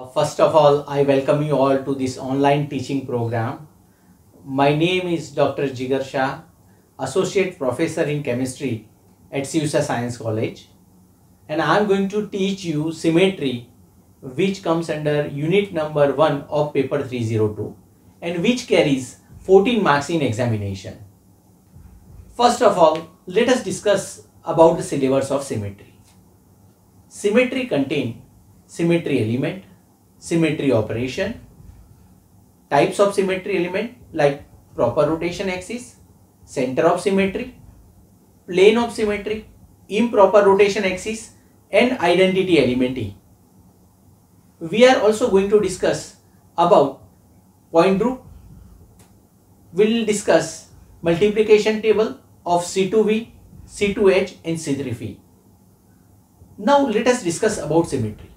First of all, I welcome you all to this online teaching program. My name is Dr. Jigar Shah, Associate Professor in Chemistry at CUSA Science College, and I am going to teach you symmetry, which comes under unit number 1 of paper 302 and which carries 14 marks in examination. First of all, let us discuss about the syllabus of symmetry. Symmetry contains symmetry element, symmetry operation, types of symmetry element like proper rotation axis, center of symmetry, plane of symmetry, improper rotation axis, and identity element E. We are also going to discuss about point group. We will discuss multiplication table of C2V, C2H and C3V. Now let us discuss about symmetry.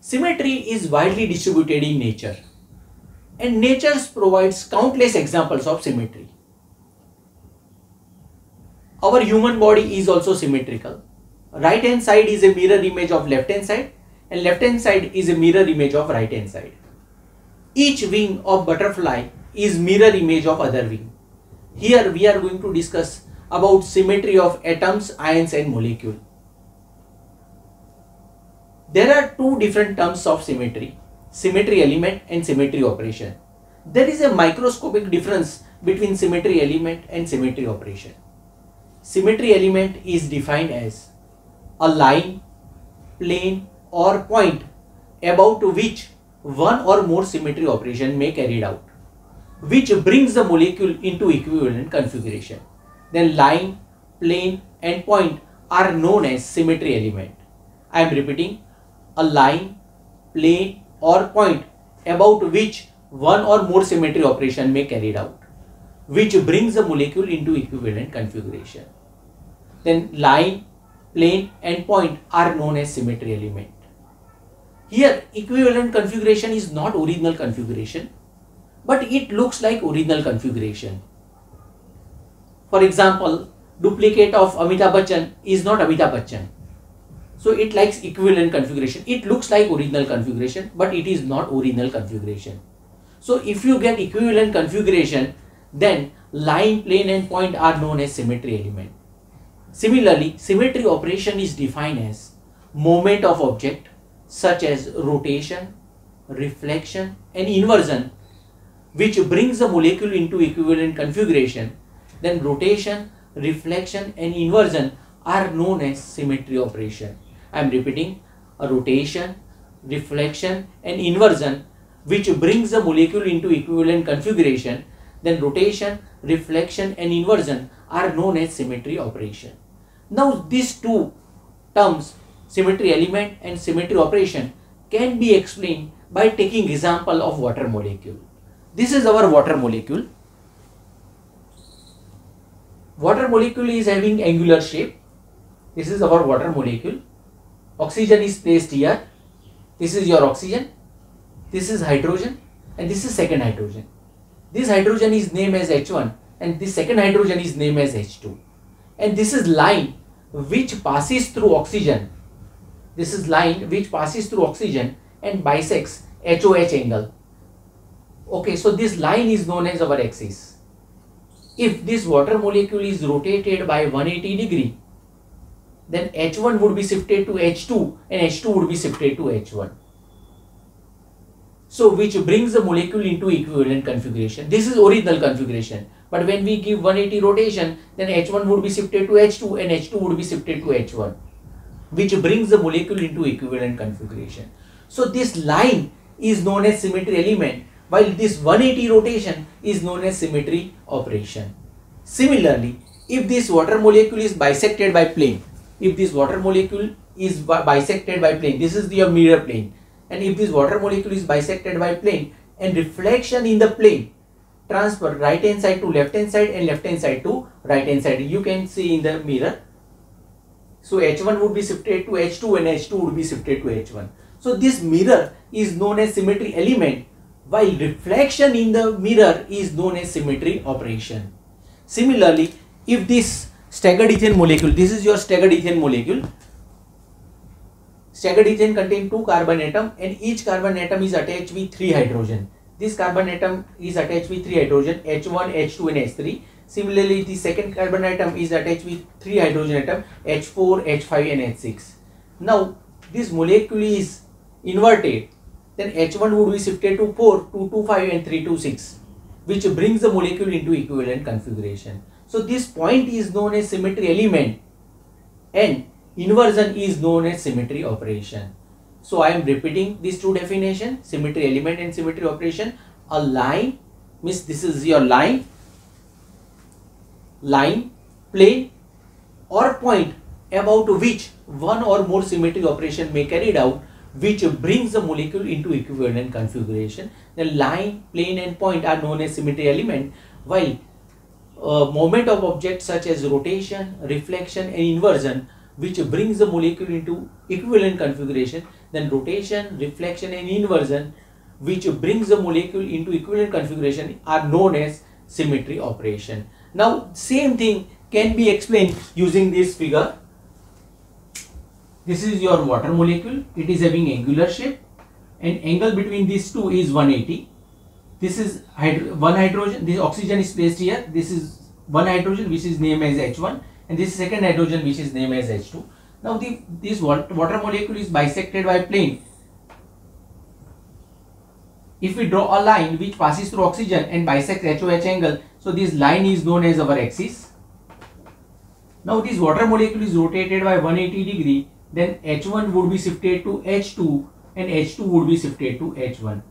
Symmetry is widely distributed in nature, and nature provides countless examples of symmetry. Our human body is also symmetrical. Right hand side is a mirror image of left hand side and left hand side is a mirror image of right hand side. Each wing of butterfly is mirror image of other wing. Here we are going to discuss about symmetry of atoms, ions and molecule. There are two different terms of symmetry, symmetry element and symmetry operation. There is a microscopic difference between symmetry element and symmetry operation. Symmetry element is defined as a line, plane or point about which one or more symmetry operation may carried out, which brings the molecule into equivalent configuration. Then line, plane and point are known as symmetry element. I am repeating, a line, plane or point about which one or more symmetry operation may carried out, which brings the molecule into equivalent configuration. Then line, plane and point are known as symmetry element. Here equivalent configuration is not original configuration, but it looks like original configuration. For example, duplicate of Amitabh Bachchan is not Amitabh Bachchan. So it likes equivalent configuration. It looks like original configuration, but it is not original configuration. So if you get equivalent configuration, then line, plane and point are known as symmetry element. Similarly, symmetry operation is defined as movement of object such as rotation, reflection and inversion, which brings the molecule into equivalent configuration. Then rotation, reflection and inversion are known as symmetry operation. I am repeating, a rotation, reflection and inversion which brings the molecule into equivalent configuration. Then rotation, reflection and inversion are known as symmetry operation. Now these two terms, symmetry element and symmetry operation, can be explained by taking example of water molecule. This is our water molecule. Water molecule is having angular shape. This is our water molecule. Oxygen is placed here. This is your oxygen. This is hydrogen and this is second hydrogen. This hydrogen is named as H1 and this second hydrogen is named as H2. And this is line which passes through oxygen. This is line which passes through oxygen and bisects HOH angle. Okay, so this line is known as our axis. If this water molecule is rotated by 180 degree, then H1 would be shifted to H2 and H2 would be shifted to H1. So which brings the molecule into equivalent configuration. This is original configuration. But when we give 180 rotation, then H1 would be shifted to H2 and H2 would be shifted to H1, which brings the molecule into equivalent configuration. So this line is known as symmetry element, while this 180 rotation is known as symmetry operation. Similarly, if this water molecule is bisected by plane, if this water molecule is bisected by plane, this is your mirror plane, and if this water molecule is bisected by plane and reflection in the plane transfer right hand side to left hand side and left hand side to right hand side, you can see in the mirror. So H1 would be shifted to H2 and H2 would be shifted to H1. So this mirror is known as symmetry element, while reflection in the mirror is known as symmetry operation. Similarly, if this staggered ethane molecule, this is your staggered ethane molecule, Staggered ethane contains 2 carbon atom and each carbon atom is attached with 3 hydrogen. This carbon atom is attached with 3 hydrogen, H1, H2 and H3. Similarly, the second carbon atom is attached with 3 hydrogen atom, H4, H5 and H6. Now, this molecule is inverted. Then H1 would be shifted to 4, 2 to 5 and 3 to 6, which brings the molecule into equivalent configuration. So, this point is known as symmetry element and inversion is known as symmetry operation. So I am repeating these two definitions, symmetry element and symmetry operation. A line means this is your line, plane or point about which one or more symmetry operation may carried out, which brings the molecule into equivalent configuration. The line, plane and point are known as symmetry element, while moment of objects such as rotation, reflection and inversion, which brings the molecule into equivalent configuration, then rotation, reflection and inversion, which brings the molecule into equivalent configuration, are known as symmetry operation. Now same thing can be explained using this figure. This is your water molecule. It is having angular shape and angle between these two is 180. This is one hydrogen, this oxygen is placed here. This is one hydrogen which is named as H1 and this is second hydrogen which is named as H2. Now this water molecule is bisected by plane. If we draw a line which passes through oxygen and bisects HOH angle, so this line is known as our axis. Now this water molecule is rotated by 180 degree, then H1 would be shifted to H2 and H2 would be shifted to H1,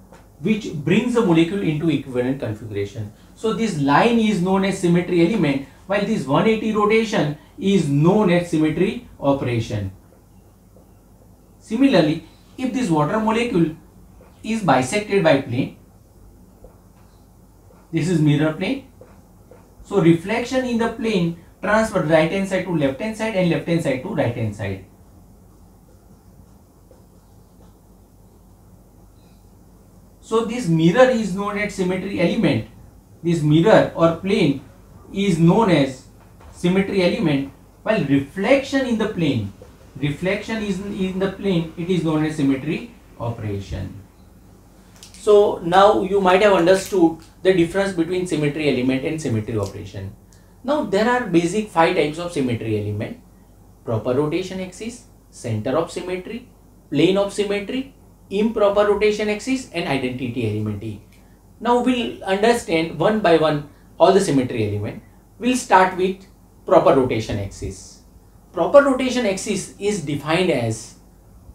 which brings the molecule into equivalent configuration. So this line is known as symmetry element, while this 180 rotation is known as symmetry operation. Similarly, if this water molecule is bisected by plane, this is mirror plane, so reflection in the plane transfer right hand side to left hand side and left hand side to right hand side. So this mirror is known as symmetry element. This mirror or plane is known as symmetry element, while reflection in the plane, it is known as symmetry operation. So now you might have understood the difference between symmetry element and symmetry operation. Now there are basic 5 types of symmetry element: proper rotation axis, center of symmetry, plane of symmetry, improper rotation axis and identity element E. Now we'll understand one by one all the symmetry element. We'll start with proper rotation axis. Proper rotation axis is defined as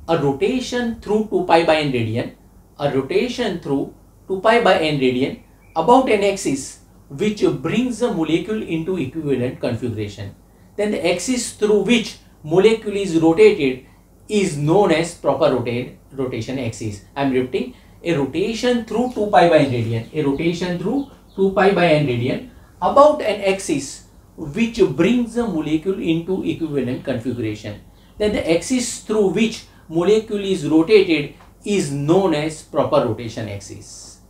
a rotation through 2 pi by n radian, a rotation through 2 pi by n radian about an axis which brings the molecule into equivalent configuration. Then the axis through which molecule is rotated is known as proper rotation axis. I am repeating, a rotation through 2 pi by n radian, a rotation through 2 pi by n radian about an axis which brings the molecule into equivalent configuration. Then the axis through which molecule is rotated is known as proper rotation axis.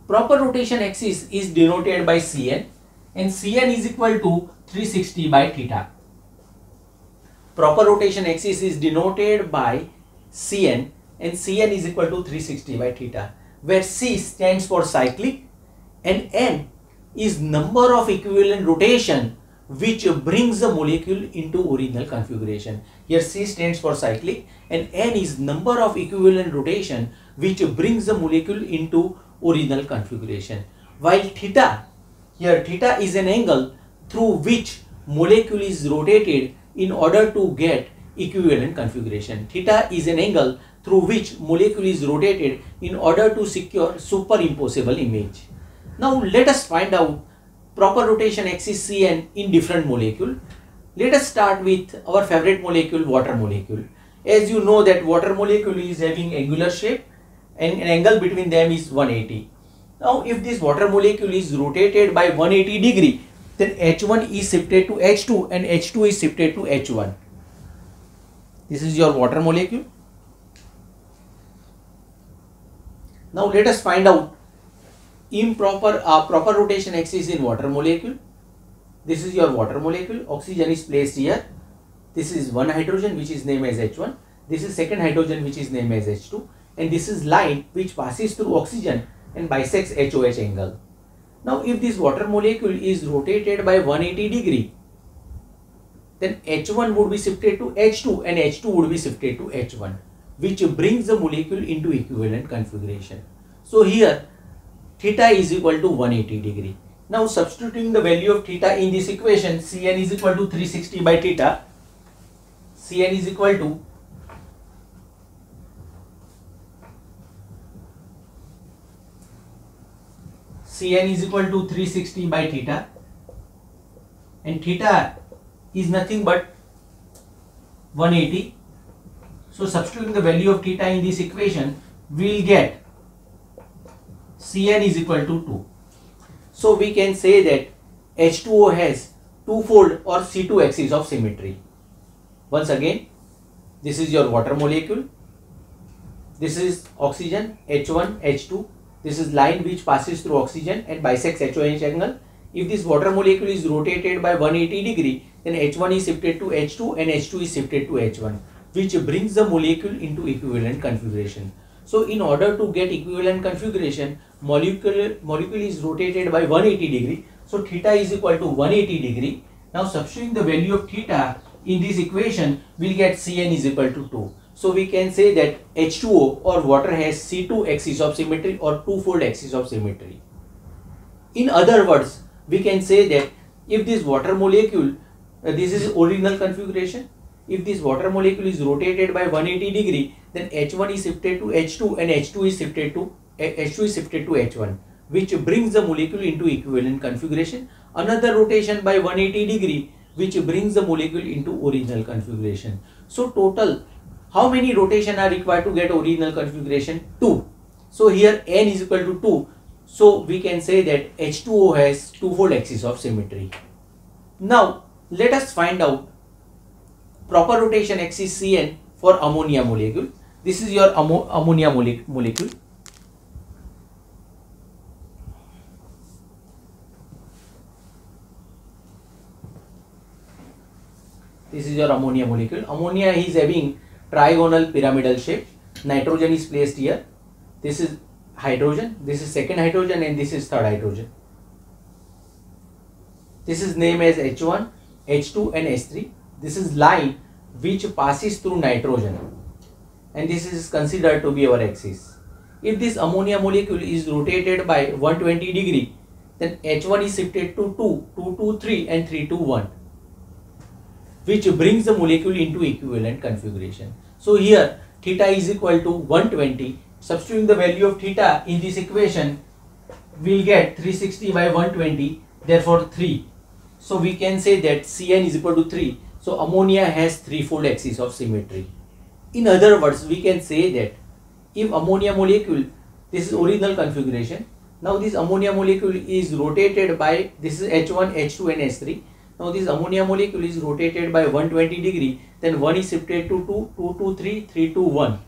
Proper rotation axis is denoted by Cn, and Cn is equal to 360 by theta. Proper rotation axis is denoted by Cn, and Cn is equal to 360 by theta, where C stands for cyclic and N is number of equivalent rotation which brings the molecule into original configuration. Here C stands for cyclic and N is number of equivalent rotation which brings the molecule into original configuration. While theta, here theta is an angle through which molecule is rotated in order to get equivalent configuration. Theta is an angle through which molecule is rotated in order to secure superimposable image. Now let us find out proper rotation axis Cn in different molecule. Let us start with our favorite molecule, water molecule. As you know that water molecule is having angular shape and an angle between them is 180. Now if this water molecule is rotated by 180 degree, then H1 is shifted to H2 and H2 is shifted to H1. This is your water molecule. Now let us find out proper rotation axis in water molecule. This is your water molecule. Oxygen is placed here. This is one hydrogen which is named as H1. This is second hydrogen which is named as H2, and this is line which passes through oxygen and bisects HOH angle. Now if this water molecule is rotated by 180 degree, then H1 would be shifted to H2 and H2 would be shifted to H1, which brings the molecule into equivalent configuration. So here theta is equal to 180 degree. Now substituting the value of theta in this equation, Cn is equal to 360 by theta. Cn is equal to Cn is equal to 360 by theta, and theta is nothing but 180. So substituting the value of theta in this equation, we will get Cn is equal to 2. So we can say that H2O has twofold or C2 axis of symmetry. Once again, this is your water molecule, this is oxygen H1, H2, this is line which passes through oxygen and bisects HOH angle. If this water molecule is rotated by 180 degree, then H1 is shifted to H2 and H2 is shifted to H1, which brings the molecule into equivalent configuration. So in order to get equivalent configuration, molecule is rotated by 180 degree. So theta is equal to 180 degree. Now substituting the value of theta in this equation, we'll get Cn is equal to 2. So we can say that H2O or water has C2 axis of symmetry or twofold axis of symmetry. In other words, we can say that if this water molecule, this is original configuration, if this water molecule is rotated by 180 degree, then H1 is shifted to H2 and H2 is shifted to H1, which brings the molecule into equivalent configuration. Another rotation by 180 degree, which brings the molecule into original configuration. So total, how many rotation are required to get original configuration? 2. So here n is equal to 2. So we can say that H2O has twofold axis of symmetry. Now let us find out proper rotation axis Cn for ammonia molecule. This is your ammonia molecule. This is your ammonia molecule. Ammonia is having trigonal pyramidal shape. Nitrogen is placed here. This is hydrogen, this is second hydrogen, and this is third hydrogen. This is named as H1, H2 and H3. This is line which passes through nitrogen, and this is considered to be our axis. If this ammonia molecule is rotated by 120 degree, then H1 is shifted to 2, 2 to 3 and 3 to 1, which brings the molecule into equivalent configuration. So here theta is equal to 120. Substituting the value of theta in this equation, we will get 360 by 120, therefore 3. So we can say that Cn is equal to 3. So ammonia has threefold axis of symmetry. In other words, we can say that if ammonia molecule, this is original configuration. Now this ammonia molecule is rotated by, this is H1, H2 and H3. Now this ammonia molecule is rotated by 120 degree, then 1 is shifted to 2, 2 to 3, 3 to 1,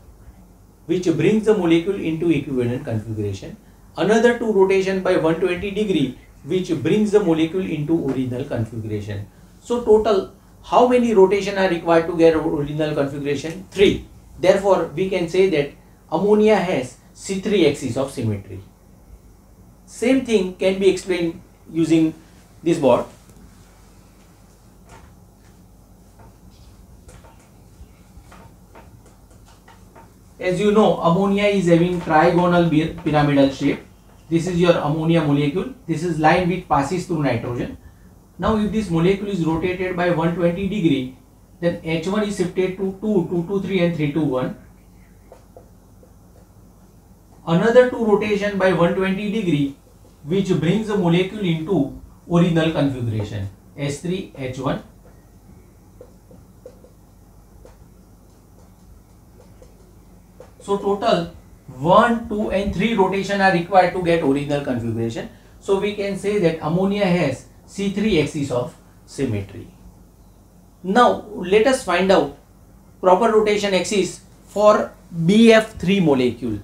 which brings the molecule into equivalent configuration. Another 2 rotation by 120 degree, which brings the molecule into original configuration. So total, how many rotation are required to get original configuration? 3. Therefore, we can say that ammonia has C3 axis of symmetry. Same thing can be explained using this board. As you know, ammonia is having trigonal pyramidal shape. This is your ammonia molecule. This is line which passes through nitrogen. Now if this molecule is rotated by 120 degree, then H1 is shifted to 2, 2 to 3 and 3 to 1. Another 2 rotation by 120 degree, which brings the molecule into original configuration, H3, H1. So total 1, 2 and 3 rotation are required to get original configuration. So we can say that ammonia has C3 axis of symmetry. Now let us find out proper rotation axis for BF3 molecule.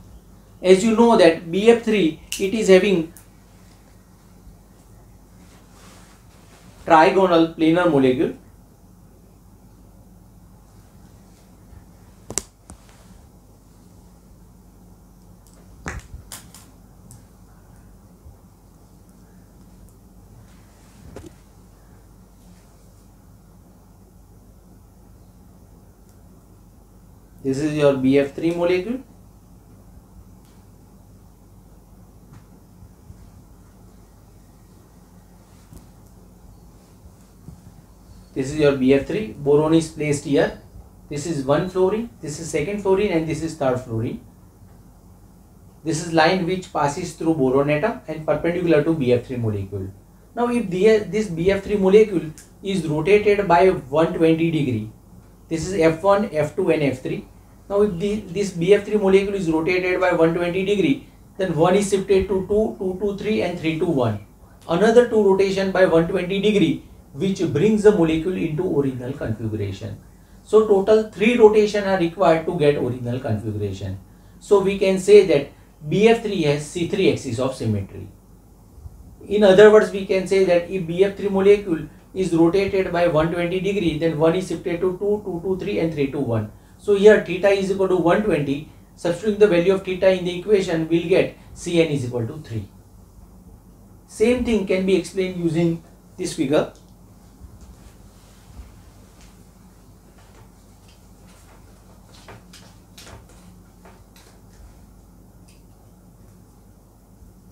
As you know that BF3, it is having trigonal planar molecule. This is your BF3 molecule. This is your BF3. Boron is placed here. This is one fluorine, this is second fluorine, and this is third fluorine. This is line which passes through boron atom and perpendicular to BF3 molecule. Now if this BF3 molecule is rotated by 120 degree, this is F1, F2 and F3. Now if this BF3 molecule is rotated by 120 degree, then 1 is shifted to 2, 2 to 3 and 3 to 1. Another 2 rotation by 120 degree which brings the molecule into original configuration. So total 3 rotation are required to get original configuration. So we can say that BF3 has C3 axis of symmetry. In other words, we can say that if BF3 molecule is rotated by 120 degree, then 1 is shifted to 2, 2 to 3 and 3 to 1. So here theta is equal to 120. Substituting the value of theta in the equation, we'll get Cn is equal to 3. Same thing can be explained using this figure.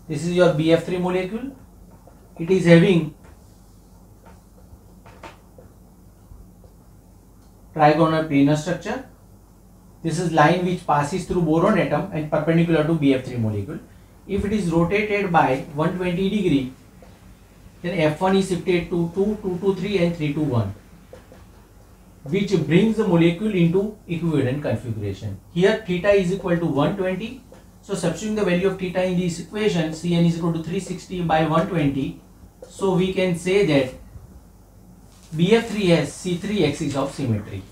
This is your BF3 molecule. It is having trigonal planar structure. This is line which passes through boron atom and perpendicular to BF3 molecule. If it is rotated by 120 degree, then F1 is shifted to 2, 2 to 3 and 3 to 1, which brings the molecule into equivalent configuration. Here theta is equal to 120. So substituting the value of theta in this equation, Cn is equal to 360 by 120. So we can say that BF3 has C3 axis of symmetry.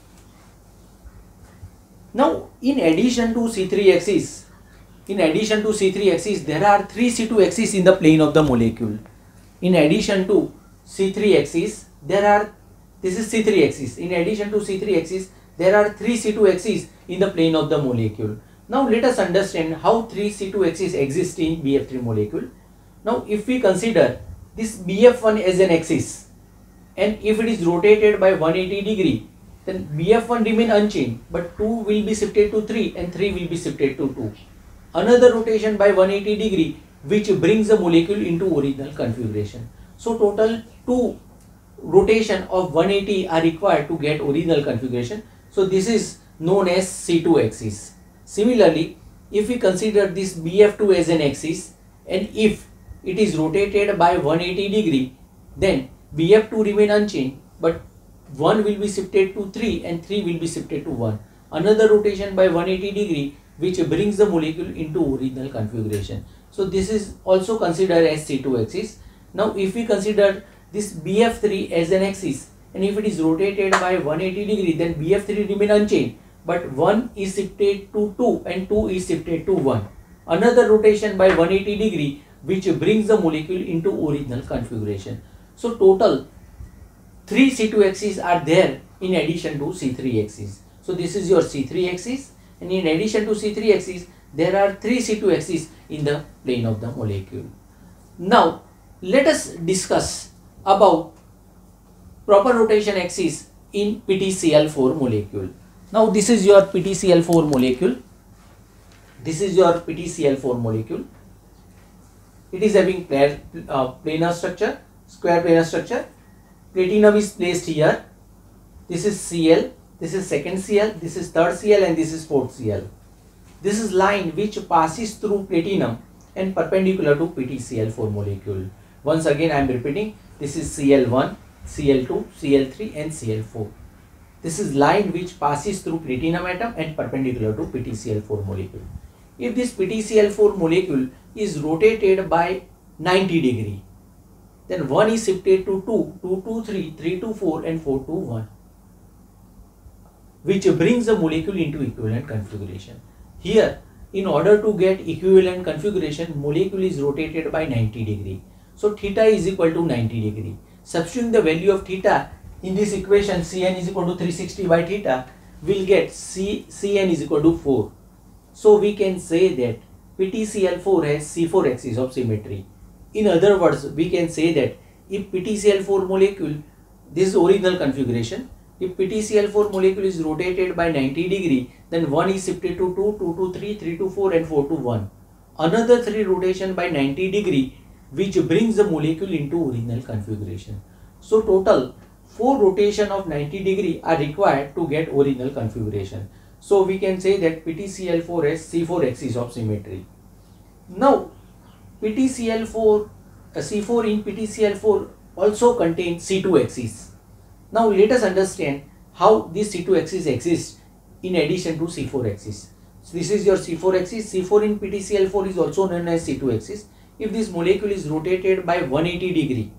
Now in addition to C3 axis, there are 3 C2 axes in the plane of the molecule. In addition to C3 axis, this is C3 axis. In addition to C3 axis, there are 3 C2 axes in the plane of the molecule. Now let us understand how 3 C2 axes exist in BF3 molecule. Now if we consider this BF1 as an axis, and if it is rotated by 180 degree, then BF1 remain unchanged, but 2 will be shifted to 3 and 3 will be shifted to 2. Another rotation by 180 degree which brings the molecule into original configuration. So total 2 rotation of 180 are required to get original configuration. So this is known as C2 axis. Similarly, if we consider this BF2 as an axis, and if it is rotated by 180 degree, then BF2 remain unchanged, but 1 will be shifted to 3 and 3 will be shifted to 1. Another rotation by 180 degree which brings the molecule into original configuration. So this is also considered as C2 axis. Now if we consider this BF3 as an axis, and if it is rotated by 180 degree, then BF3 remain unchanged, but 1 is shifted to 2 and 2 is shifted to 1. Another rotation by 180 degree which brings the molecule into original configuration. So total 3 C2 axes are there in addition to C3 axis. So this is your C3 axis, and in addition to C3 axis, there are 3 C2 axes in the plane of the molecule. Now let us discuss about proper rotation axis in PTCl4 molecule. Now this is your PTCl4 molecule. This is your PTCl4 molecule. It is having planar structure, square planar structure. Platinum is placed here. This is Cl, this is second Cl, this is third Cl, and this is fourth Cl. This is line which passes through platinum and perpendicular to PTCl4 molecule. Once again I am repeating, this is Cl1, Cl2, Cl3 and Cl4. This is line which passes through platinum atom and perpendicular to PTCl4 molecule. If this PTCl4 molecule is rotated by 90 degree, then 1 is shifted to 2, 2 to 3, 3 to 4 and 4 to 1, which brings the molecule into equivalent configuration. Here, in order to get equivalent configuration, molecule is rotated by 90 degree. So theta is equal to 90 degree. Substituting the value of theta in this equation, Cn is equal to 360 by theta, we'll get Cn is equal to 4. So we can say that PTCl4 has C4 axis of symmetry. In other words, we can say that if PTCl4 molecule, this is original configuration, If PtCl4 molecule is rotated by 90 degree, then 1 is shifted to 2, 2 to 3, 3 to 4 and 4 to 1. Another 3 rotation by 90 degree which brings the molecule into original configuration. So total 4 rotation of 90 degree are required to get original configuration. So we can say that PtCl4 has C4 axis of symmetry. Now PtCl4 C4 in PtCl4 also contains C2 axis. Now let us understand how this C2 axis exists in addition to C4 axis. So this is your C4 axis. C4 in PtCl4 is also known as C2 axis. If this molecule is rotated by 180 degree,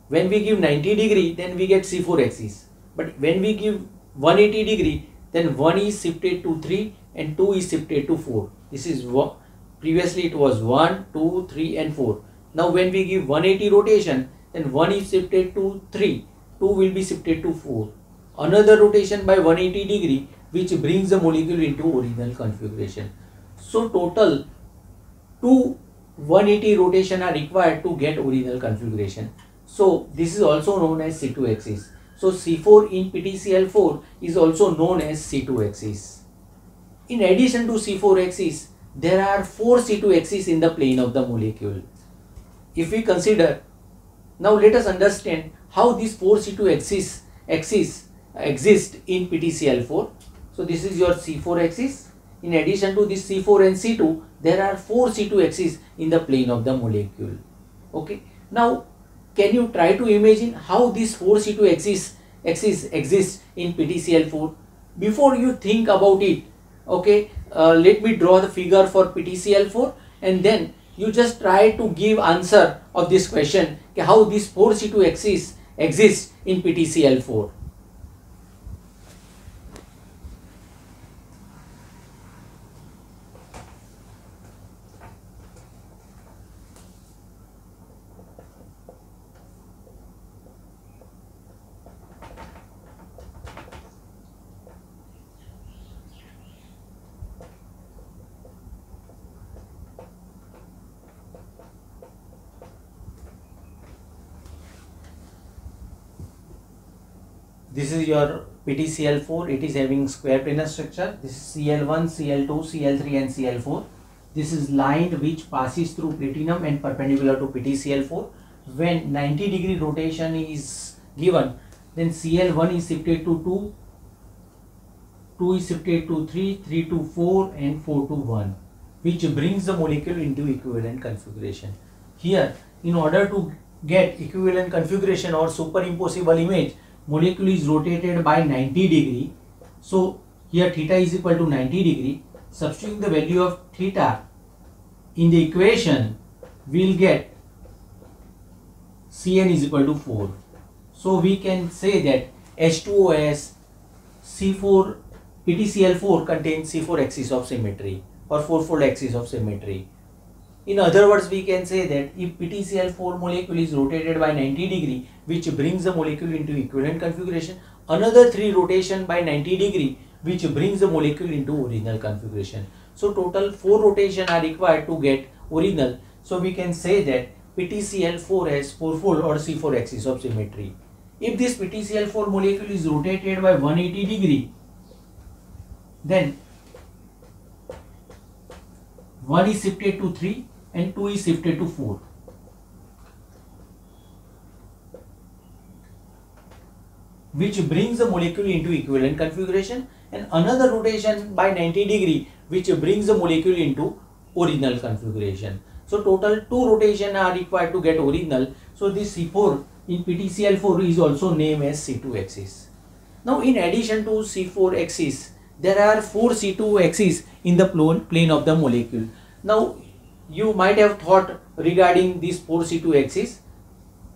when we give 90 degree, then we get C4 axis. But when we give 180 degree, then 1 is shifted to 3 and 2 is shifted to 4. This is what previously it was 1, 2, 3 and 4. Now when we give 180 rotation, then 1 is shifted to 3, 2 will be shifted to 4. Another rotation by 180 degree which brings the molecule into original configuration. So total 2 180 rotation are required to get original configuration. So this is also known as C2 axis. So C4 in PtCl4 is also known as C2 axis. In addition to C4 axis, there are 4 C2 axes in the plane of the molecule. If we consider, now let us understand how these 4 C2 axes exist in PtCl4. So this is your C4 axis. In addition to this C4 and C2, there are 4 C2 axes in the plane of the molecule. Okay. Now can you try to imagine how these 4 C2 axes exist in PtCl4? Before you think about it, okay, let me draw the figure for PtCl4 and then you just try to give answer of this question, okay, how these 4 C2 axes exist in PtCl4. This is your PtCl4. It is having square planar structure. This is Cl1, Cl2, Cl3 and Cl4. This is line which passes through platinum and perpendicular to PtCl4. When 90 degree rotation is given, then Cl1 is shifted to 2, 2 is shifted to 3, 3 to 4 and 4 to 1, which brings the molecule into equivalent configuration. Here, in order to get equivalent configuration or superimposable image, molecule is rotated by 90 degree. So here theta is equal to 90 degree. Substituting the value of theta in the equation, we will get Cn is equal to 4. So we can say that H2O as C4 PtCl4 contains C4 axis of symmetry or fourfold axis of symmetry. In other words, we can say that if PtCl4 molecule is rotated by 90 degree, which brings the molecule into equivalent configuration, another 3 rotation by 90 degree, which brings the molecule into original configuration. So total 4 rotation are required to get original. So we can say that PtCl4 has fourfold or C4 axis of symmetry. If this PtCl4 molecule is rotated by 180 degree, then 1 is shifted to 3 and 2 is shifted to 4. Which brings the molecule into equivalent configuration, and another rotation by 90 degree which brings the molecule into original configuration. So total 2 rotation are required to get original. So this C4 in PtCl4 is also named as C2 axis. Now in addition to C4 axis, there are 4 C2 axes in the plane of the molecule. Now you might have thought regarding these 4 C2 axes.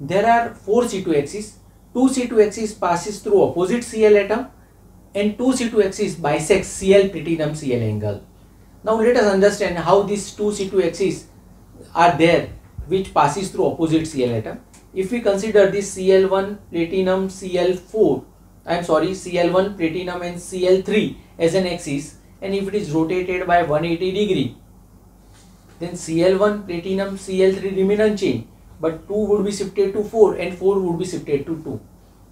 There are 4 C2 axes. 2 C2 axis passes through opposite Cl atom and 2 C2 axis bisects Cl platinum Cl angle. Now let us understand how these 2 C2 axes are there which passes through opposite Cl atom. If we consider this Cl1 platinum Cl4, Cl1 platinum and Cl3 as an axis, and if it is rotated by 180 degree, then Cl1 platinum Cl3 remain unchanged, but 2 would be shifted to 4 and 4 would be shifted to 2.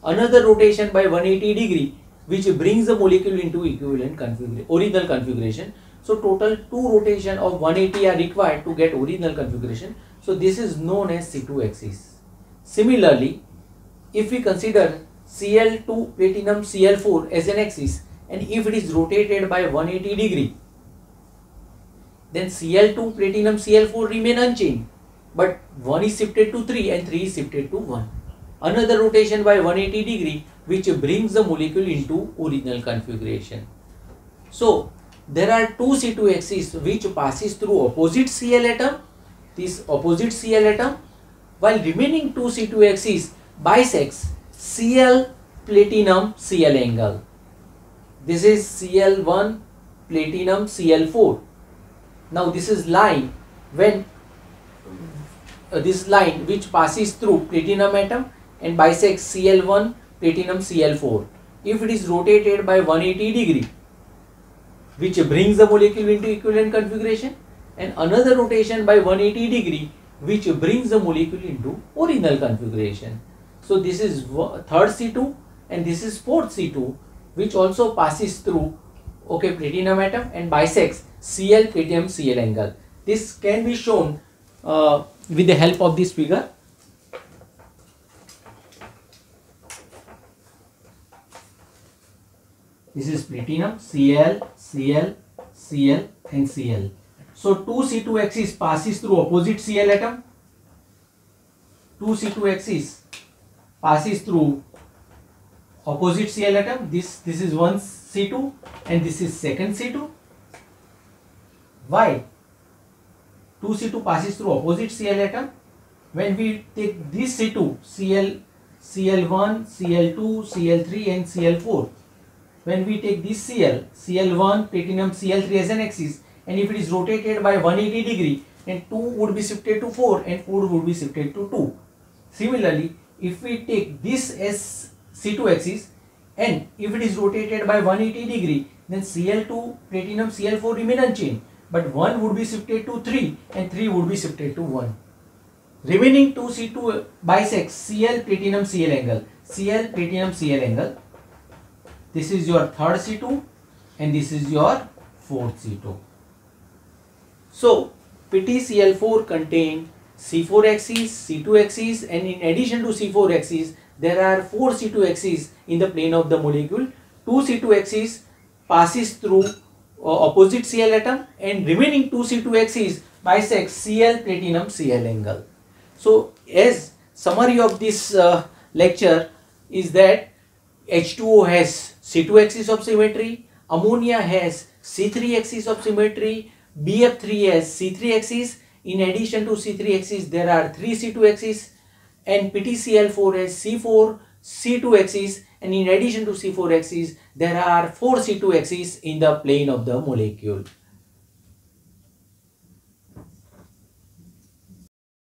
another rotation by 180 degree which brings the molecule into equivalent original configuration. So total 2 rotation of 180 are required to get original configuration. So this is known as C2 axis. Similarly, if we consider Cl2 platinum Cl4 as an axis, and if it is rotated by 180 degree, then Cl2 platinum Cl4 remain unchanged, but 1 is shifted to 3 and 3 is shifted to 1. Another rotation by 180 degree which brings the molecule into original configuration. So there are 2 C2 axes which passes through opposite Cl atom, this opposite Cl atom, while remaining 2 C2 axes bisects Cl platinum Cl angle. This is Cl1 platinum Cl4. Now this is line when this line which passes through platinum atom and bisects Cl1 platinum Cl4. If it is rotated by 180 degree, which brings the molecule into equivalent configuration, and another rotation by 180 degree which brings the molecule into original configuration. So this is third C2 and this is fourth C2 which also passes through platinum atom and bisects Cl platinum Cl angle. This can be shown with the help of this figure. This is platinum, Cl, Cl, Cl and Cl. So 2 C2 axis passes through opposite Cl atom. 2 C2 axis passes through opposite Cl atom. This is one C2 and this is second C2. Why? 2 C2 passes through opposite Cl atom. When we take this C2, Cl1, Cl2, Cl3 and Cl4. When we take this Cl1 platinum Cl3 as an axis, and if it is rotated by 180 degree, then 2 would be shifted to 4 and 4 would be shifted to 2. Similarly, if we take this as C2 axis and if it is rotated by 180 degree, then Cl2 platinum Cl4 remain unchanged, but 1 would be shifted to 3 and 3 would be shifted to 1. Remaining 2 C2 bisects Cl platinum Cl angle. Cl platinum Cl angle. This is your third C2 and this is your fourth C2. So PtCl4 contain C4 axis, C2 axis, and in addition to C4 axis, there are 4 C2 axes in the plane of the molecule. 2 C2 axis passes through opposite Cl atom and remaining 2 C2 axis bisects Cl platinum Cl angle. So as summary of this lecture is that H2O has C2 axis of symmetry, ammonia has C3 axis of symmetry, BF3 has C3 axis. In addition to C3 axis, there are 3 C2 axis, and PtCl4 has C4, C2 axis, and in addition to C4 axis, there are 4 C2 axis in the plane of the molecule.